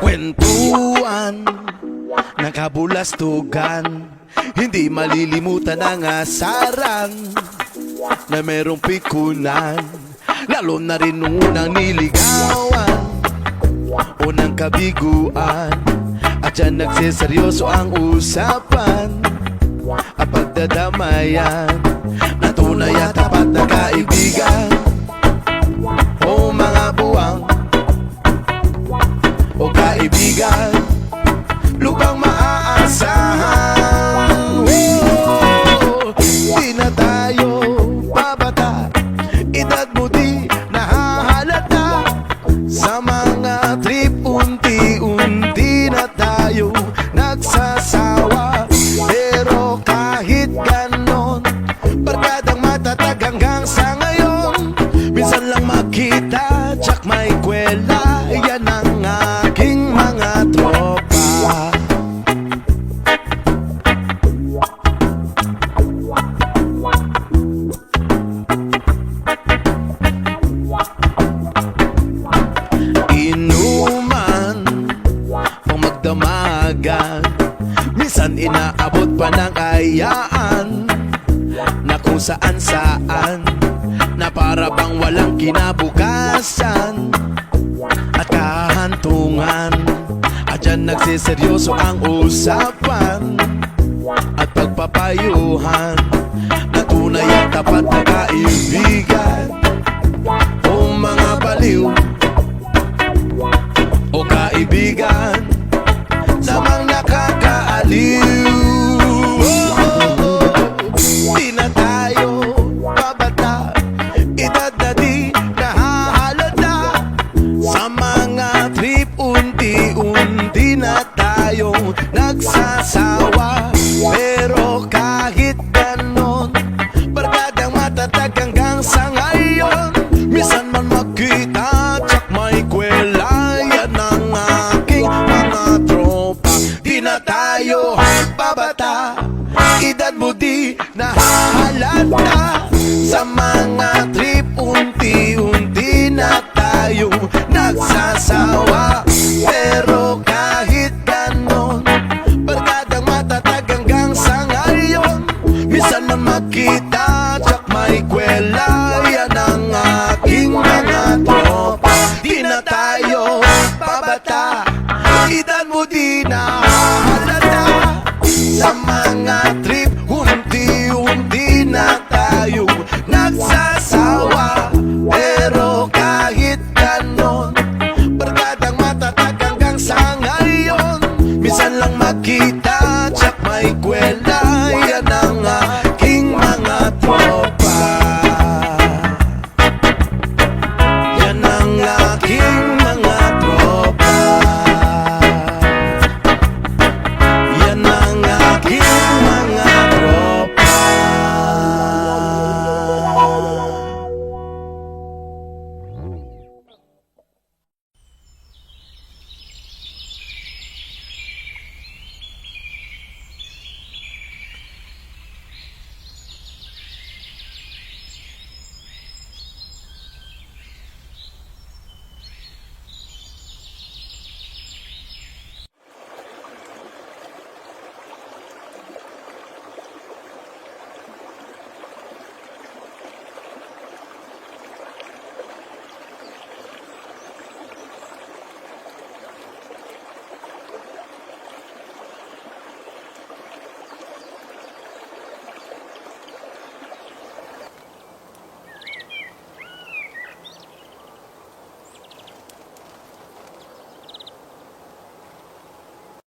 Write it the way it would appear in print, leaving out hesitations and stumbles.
Kwentuhan ng kabulastugan, hindi malilimutan ang asaran na merong pikunan, lalo na rin unang niligawan, unang kabiguan. At dyan nagseseryoso ang usapan at pagdadamayan na tunay at tapat na kaibigan. O mga buwang o kaibigan, lubang maaasahan. Di na tayo babata, edad mo di nahahalata. Sa mga trip unti-unti na tayo nagsasawa. Pero kahit ganon, barkadang matatag hanggang sa ngayon. Minsan lang makita, tsak may kwela, yan ang aking mga tropa. Inuman pang magdamagan, minsan inaabot pa ng ayaan na kung saan-saan, na para bang walang kinabukasan at kahantungan. At dyan nagsiseryoso ang usapan at pagpapayuhan na tunay at tapat na kaibigan. O mga baliw o kaibigan namang nakakaaliw. Di na tayo babata, edad na di nahahalata. Sa mga trip unti-unti na tayo nagsasawa. Pero kahit ganon, barkadang matatag hanggang sa ngayon. Minsan man magkita, tsak may kwela, yan ang aking mga tropa. Di na tayo babata, edad mo di nahahalata. Sa mga trip unti-unti na tayo nagsasawa. Pero kahit ganon, barkadang matatag hanggang sa ngayon. Minsan man makita, tsak may kwela, yan ang aking mga tropa. Di na tayo babata,